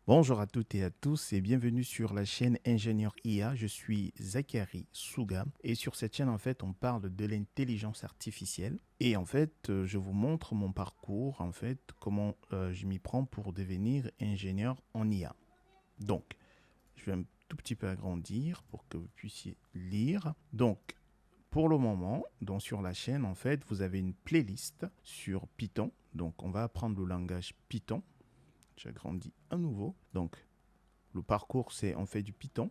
Bonjour à toutes et à tous et bienvenue sur la chaîne Ingénieur IA. Je suis Zachary Souga et sur cette chaîne en fait on parle de l'intelligence artificielle et en fait je vous montre mon parcours en fait comment je m'y prends pour devenir ingénieur en IA. Donc je vais un tout petit peu agrandir pour que vous puissiez lire. Donc pour le moment, donc sur la chaîne en fait vous avez une playlist sur Python. Donc on va apprendre le langage Python. J'agrandis à nouveau. Donc, le parcours, c'est on fait du Python.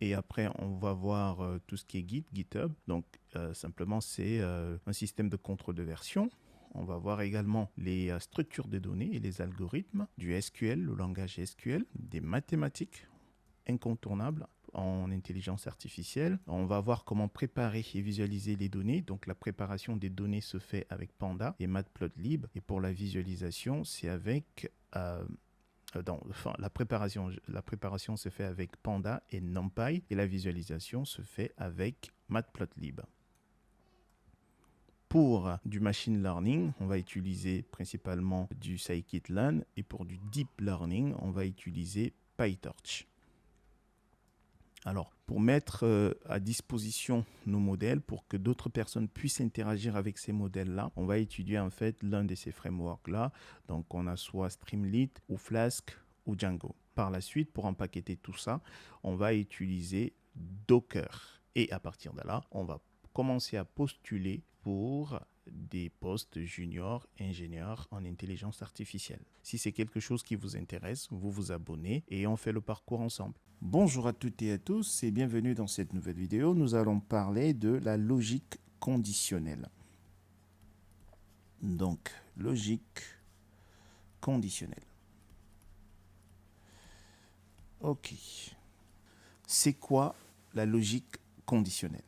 Et après, on va voir tout ce qui est Git, GitHub. Donc, simplement, c'est un système de contrôle de version. On va voir également les structures de données et les algorithmes, du SQL, le langage SQL, des mathématiques incontournables en intelligence artificielle. On va voir comment préparer et visualiser les données. Donc, la préparation des données se fait avec Panda et Matplotlib. Et pour la visualisation, c'est avec... la préparation se fait avec Panda et NumPy et la visualisation se fait avec Matplotlib. Pour du machine learning, on va utiliser principalement du scikit-learn et pour du deep learning, on va utiliser PyTorch. Alors, pour mettre à disposition nos modèles, pour que d'autres personnes puissent interagir avec ces modèles-là, on va étudier en fait l'un de ces frameworks-là. Donc, on a soit Streamlit ou Flask ou Django. Par la suite, pour empaqueter tout ça, on va utiliser Docker. Et à partir de là, on va commencer à postuler pour des postes juniors ingénieurs en intelligence artificielle. Si c'est quelque chose qui vous intéresse, vous vous abonnez et on fait le parcours ensemble. Bonjour à toutes et à tous et bienvenue dans cette nouvelle vidéo. Nous allons parler de la logique conditionnelle. Donc, logique conditionnelle. Ok. C'est quoi la logique conditionnelle?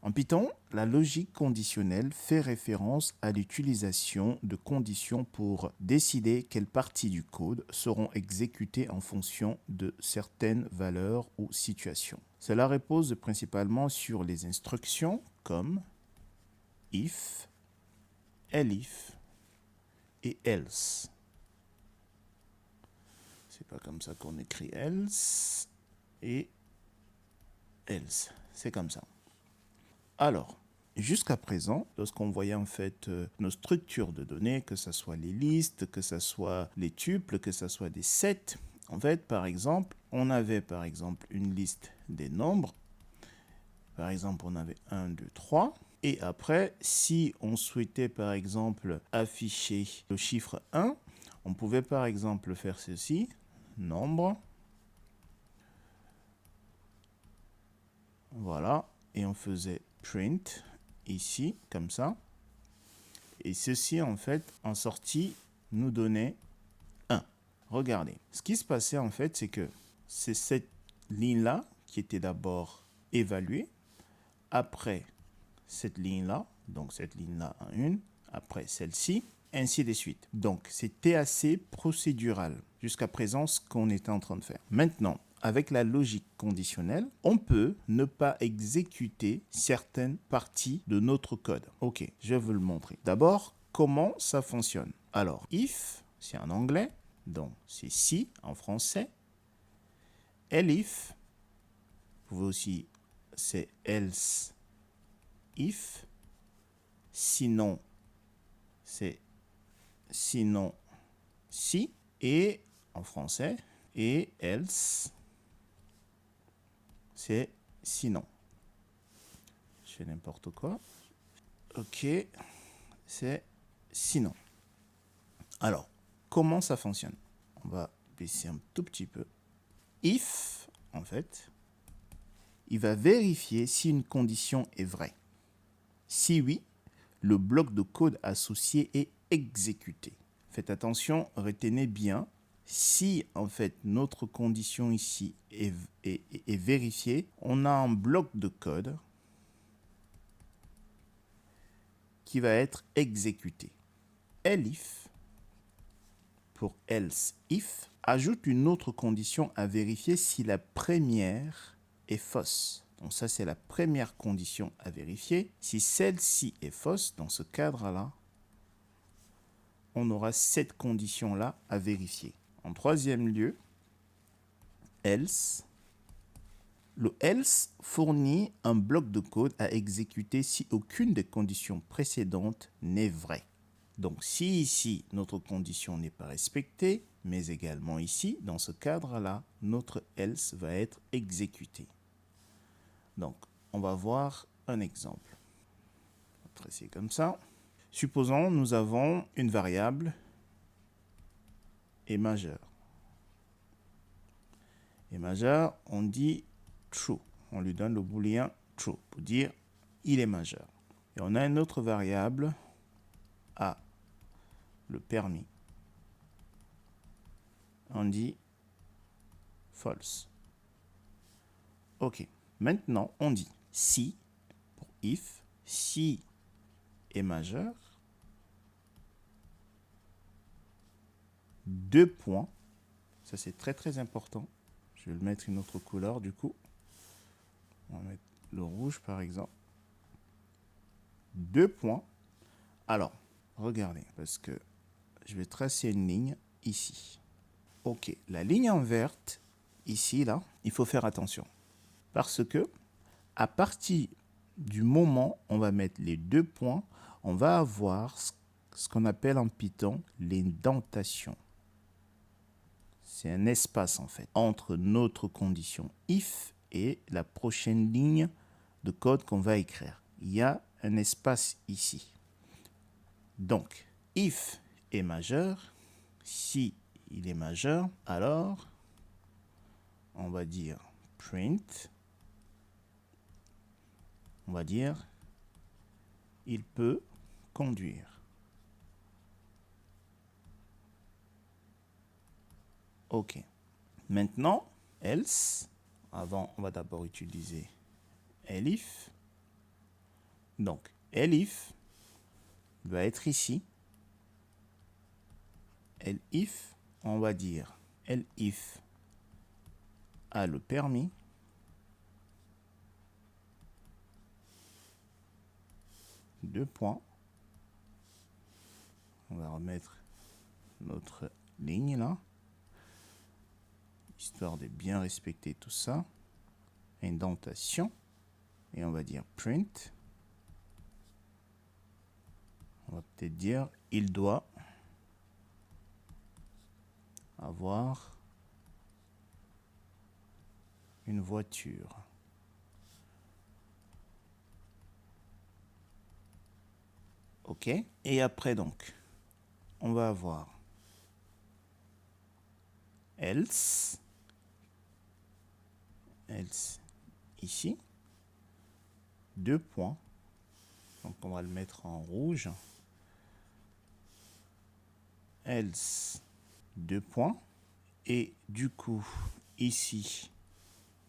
En Python, la logique conditionnelle fait référence à l'utilisation de conditions pour décider quelles parties du code seront exécutées en fonction de certaines valeurs ou situations. Cela repose principalement sur les instructions comme if, elif et else. C'est pas comme ça qu'on écrit else et else. C'est comme ça. Alors, jusqu'à présent, lorsqu'on voyait en fait nos structures de données, que ce soit les listes, que ce soit les tuples, que ce soit des sets, en fait, par exemple, on avait par exemple une liste des nombres. Par exemple, on avait 1, 2, 3. Et après, si on souhaitait par exemple afficher le chiffre 1, on pouvait par exemple faire ceci, nombre. Voilà, et on faisait print ici, comme ça. Et ceci, en fait, en sortie, nous donnait 1. Regardez, ce qui se passait, en fait, c'est que c'est cette ligne-là qui était d'abord évaluée. Après cette ligne-là, donc cette ligne-là en 1, après celle-ci, ainsi de suite. Donc, c'était assez procédural jusqu'à présent ce qu'on était en train de faire. Maintenant, avec la logique conditionnelle, on peut ne pas exécuter certaines parties de notre code. Ok, je vais vous le montrer. D'abord, comment ça fonctionne? Alors, if, c'est en anglais, donc c'est si en français. Elif, vous pouvez aussi, c'est else if. Sinon, c'est sinon si. Et en français, et else, c'est sinon. Je fais n'importe quoi. Ok, c'est sinon. Alors, comment ça fonctionne? On va baisser un tout petit peu. If, en fait, il va vérifier si une condition est vraie. Si oui, le bloc de code associé est exécuté. Faites attention, retenez bien, si en fait notre condition ici est vérifiée, on a un bloc de code qui va être exécuté. Elif, pour else if, ajoute une autre condition à vérifier si la première est fausse. Donc ça, c'est la première condition à vérifier. Si celle-ci est fausse, dans ce cadre-là, on aura cette condition-là à vérifier. En troisième lieu, else. Le else fournit un bloc de code à exécuter si aucune des conditions précédentes n'est vraie. Donc si ici, notre condition n'est pas respectée, mais également ici, dans ce cadre-là, notre else va être exécuté. Donc, on va voir un exemple. On va tracer comme ça. Supposons nous avons une variable est majeure. Et majeur, on dit true. On lui donne le booléen true pour dire il est majeur. Et on a une autre variable A, le permis. On dit false. Ok. Maintenant, on dit si, pour if, si est majeur, deux points. Ça, c'est très, très important. Je vais le mettre une autre couleur, du coup. On va mettre le rouge, par exemple. Deux points. Alors, regardez, parce que je vais tracer une ligne ici. Ok, la ligne en verte, ici, là, il faut faire attention. Parce que, à partir du moment où on va mettre les deux points, on va avoir ce qu'on appelle en Python l'indentation. C'est un espace, en fait, entre notre condition if et la prochaine ligne de code qu'on va écrire. Il y a un espace ici. Donc, if est majeur, si il est majeur, alors on va dire print, on va dire il peut conduire. Ok. Maintenant, else, avant on va d'abord utiliser elif. Donc, elif va être ici. Elif, on va dire elif a le permis. Deux points. On va remettre notre ligne là, histoire de bien respecter tout ça. Indentation. Et on va dire print. On va peut-être dire il doit avoir une voiture. OK. Et après donc, on va avoir else ici, deux points. Donc on va le mettre en rouge. Else, deux points. Et du coup, ici,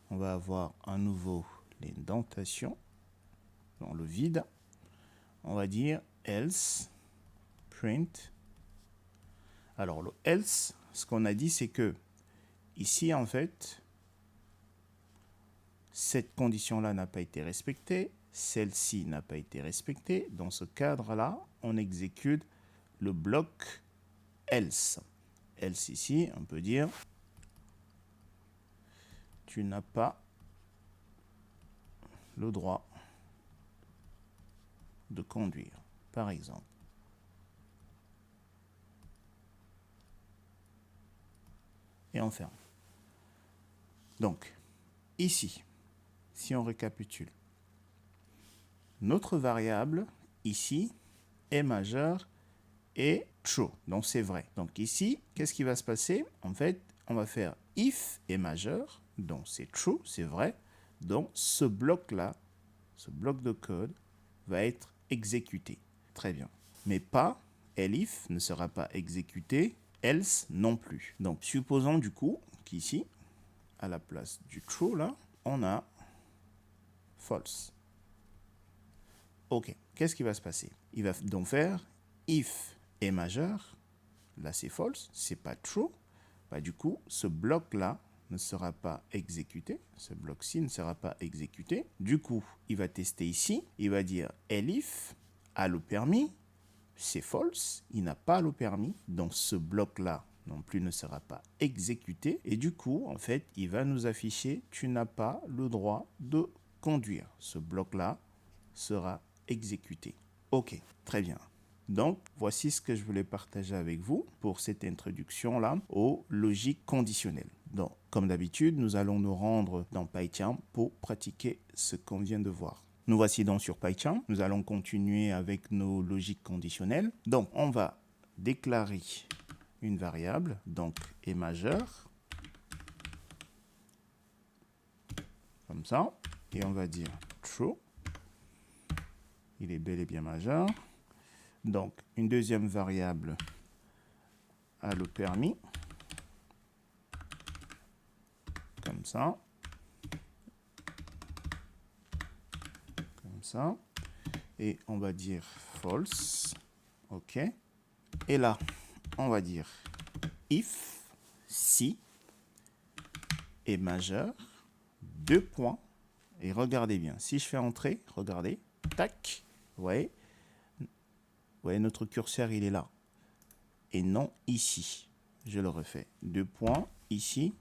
on va avoir à nouveau l'indentation dans le vide. On va dire else print. Alors le else, ce qu'on a dit, c'est que ici, en fait, cette condition-là n'a pas été respectée, celle-ci n'a pas été respectée. Dans ce cadre-là, on exécute le bloc else. Else ici, on peut dire tu n'as pas le droit de conduire, par exemple. Et on ferme. Donc, ici, si on récapitule, notre variable, ici, est majeure et true. Donc, c'est vrai. Donc, ici, qu'est-ce qui va se passer? En fait, on va faire if est majeur. Donc, c'est true, c'est vrai. Donc, ce bloc-là, ce bloc de code, va être exécuté. Très bien. Mais pas, elif ne sera pas exécuté, else non plus. Donc, supposons du coup qu'ici, à la place du true, là, on a false. Ok, qu'est-ce qui va se passer? Il va donc faire if est majeur, là c'est false, c'est pas true. Bah, du coup, ce bloc-là ne sera pas exécuté, ce bloc-ci ne sera pas exécuté. Du coup, il va tester ici, il va dire elif a le permis, c'est false, il n'a pas le permis, donc ce bloc-là non plus ne sera pas exécuté. Et du coup, en fait, il va nous afficher « Tu n'as pas le droit de conduire ». Ce bloc-là sera exécuté. Ok, très bien. Donc, voici ce que je voulais partager avec vous pour cette introduction-là aux logiques conditionnelles. Donc, comme d'habitude, nous allons nous rendre dans PyCharm pour pratiquer ce qu'on vient de voir. Nous voici donc sur PyCharm. Nous allons continuer avec nos logiques conditionnelles. Donc, on va déclarer une variable, donc est majeur, comme ça, et on va dire true. Il est bel et bien majeur. Donc, une deuxième variable a le permis, comme ça, et on va dire false, ok. Et là, on va dire if, si, est majeur, deux points, et regardez bien, si je fais entrer, regardez, tac, vous voyez, notre curseur, il est là, et non ici. Je le refais, deux points, ici,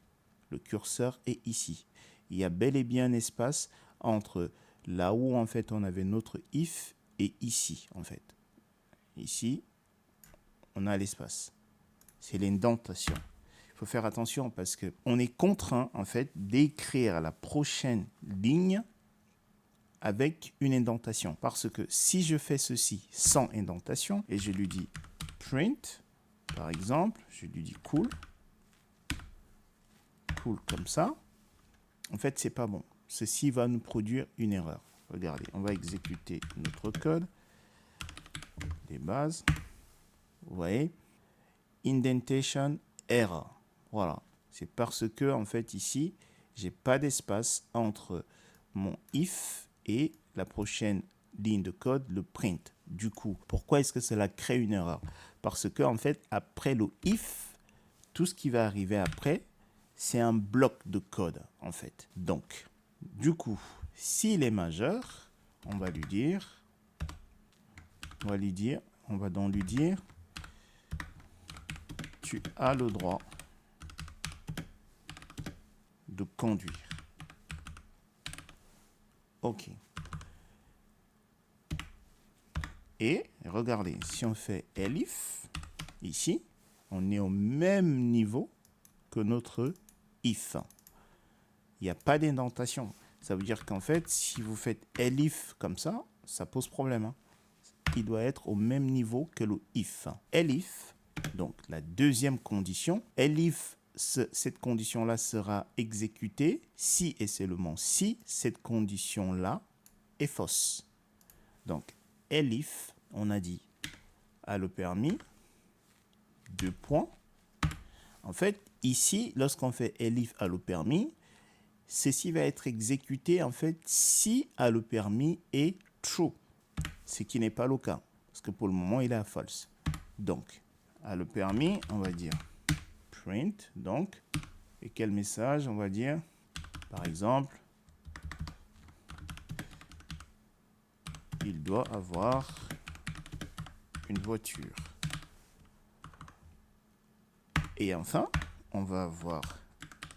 le curseur est ici. Il y a bel et bien un espace entre là où, en fait, on avait notre if et ici, en fait. Ici, on a l'espace. C'est l'indentation. Il faut faire attention parce qu'on est contraint, en fait, d'écrire la prochaine ligne avec une indentation. Parce que si je fais ceci sans indentation, et je lui dis print, par exemple, je lui dis cool comme ça, en fait, c'est pas bon. Ceci va nous produire une erreur. Regardez, on va exécuter notre code, des bases, vous voyez, indentation error. Voilà, c'est parce que, en fait, ici, j'ai pas d'espace entre mon if et la prochaine ligne de code, le print. Du coup, pourquoi est-ce que cela crée une erreur? Parce que, en fait, après le if, tout ce qui va arriver après, c'est un bloc de code, en fait. Donc, du coup, s'il est majeur, on va donc lui dire, tu as le droit de conduire. OK. Et regardez, si on fait elif, ici, on est au même niveau que notre if. Il n'y a pas d'indentation. Ça veut dire qu'en fait, si vous faites elif comme ça, ça pose problème. Hein. Il doit être au même niveau que le if. Elif, donc la deuxième condition, elif, cette condition-là sera exécutée si et seulement si cette condition-là est fausse. Donc, elif, on a dit, a le permis, deux points. En fait, ici, lorsqu'on fait elif a le permis, ceci va être exécuté, en fait, si a le permis est true, ce qui n'est pas le cas, parce que pour le moment, il est à false. Donc, a le permis, on va dire print, donc, et quel message, on va dire, par exemple, il doit avoir une voiture. Et enfin, on va avoir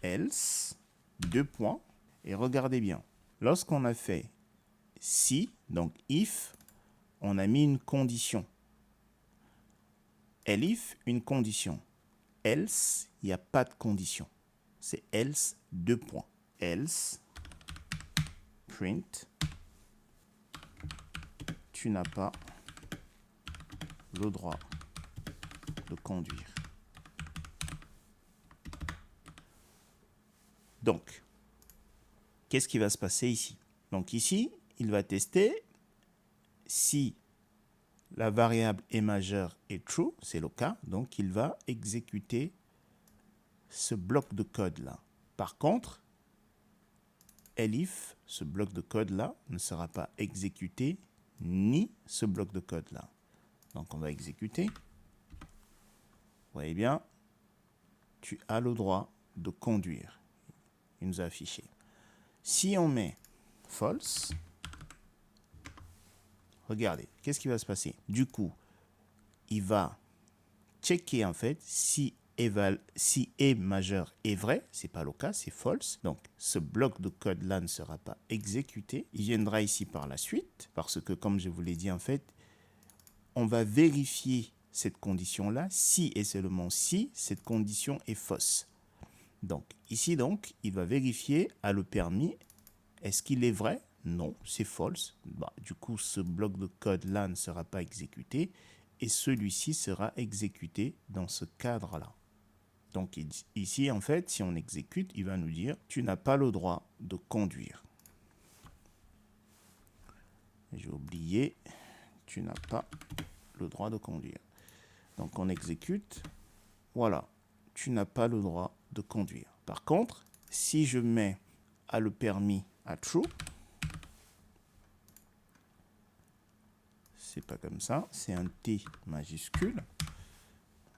else, deux points, et regardez bien, lorsqu'on a fait si, donc if, on a mis une condition. Elif, une condition. Else, il n'y a pas de condition. C'est else, deux points. Else, print, tu n'as pas le droit de conduire. Donc, qu'est-ce qui va se passer ici? Donc ici, il va tester si la variable est majeure et true, c'est le cas, donc il va exécuter ce bloc de code-là. Par contre, elif, ce bloc de code-là, ne sera pas exécuté, ni ce bloc de code-là. Donc on va exécuter. Vous voyez bien, tu as le droit de conduire. Il nous a affiché. Si on met false, regardez, qu'est-ce qui va se passer? Du coup, il va checker en fait si si est majeur est vrai, c'est pas le cas, c'est false. Donc ce bloc de code là ne sera pas exécuté. Il viendra ici par la suite parce que comme je vous l'ai dit en fait, on va vérifier cette condition là si et seulement si cette condition est fausse. Donc ici donc il va vérifier à le permis, est-ce qu'il est vrai? Non, c'est false. Bah, du coup ce bloc de code là ne sera pas exécuté et celui-ci sera exécuté dans ce cadre là. Donc ici, en fait, si on exécute, il va nous dire « Tu n'as pas le droit de conduire ». J'ai oublié « Tu n'as pas le droit de conduire ». Donc on exécute. Voilà, tu n'as pas le droit de conduire. Par contre, si je mets à le permis à true, c'est pas comme ça, c'est un T majuscule.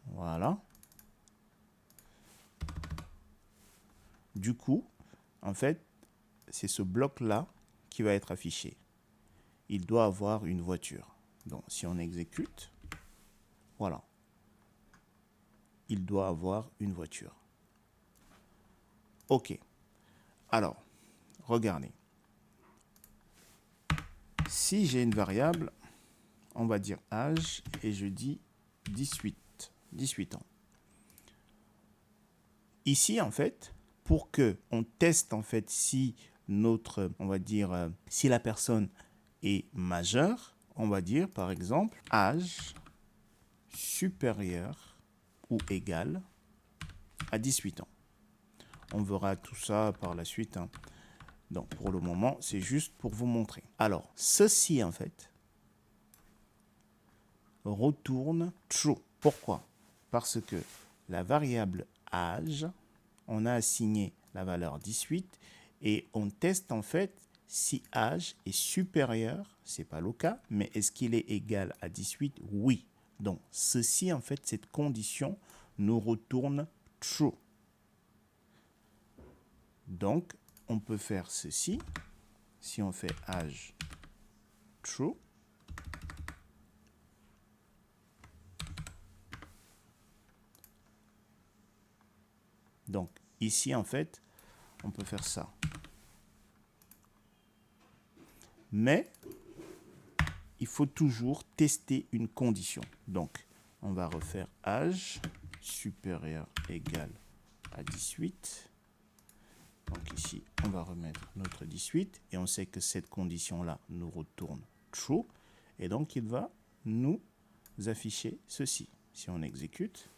Voilà. Du coup, en fait, c'est ce bloc-là qui va être affiché. Il doit avoir une voiture. Donc, si on exécute, voilà. Il doit avoir une voiture. OK. Alors, regardez. Si j'ai une variable, on va dire âge, et je dis 18 ans. Ici, en fait, pour que on teste en fait si notre, on va dire, si la personne est majeure, on va dire par exemple âge supérieur ou égal à 18 ans. On verra tout ça par la suite, hein. Donc pour le moment, c'est juste pour vous montrer. Alors, ceci en fait retourne true. Pourquoi? Parce que la variable âge, on a assigné la valeur 18 et on teste en fait si âge est supérieur, c'est pas le cas, mais est-ce qu'il est égal à 18? Oui. Donc ceci en fait, cette condition nous retourne true. Donc on peut faire ceci, si on fait âge true, donc ici en fait, on peut faire ça. Mais il faut toujours tester une condition. Donc, on va refaire âge supérieur égal à 18. Donc ici, on va remettre notre 18 et on sait que cette condition-là nous retourne true. Et donc, il va nous afficher ceci. Si on exécute,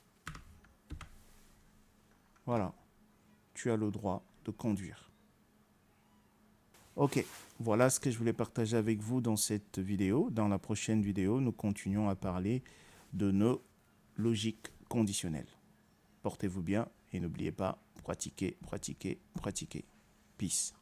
voilà, tu as le droit de conduire. Ok, voilà ce que je voulais partager avec vous dans cette vidéo. Dans la prochaine vidéo, nous continuons à parler de nos logiques conditionnelles. Portez-vous bien et n'oubliez pas, pratiquez, pratiquez, pratiquez. Peace.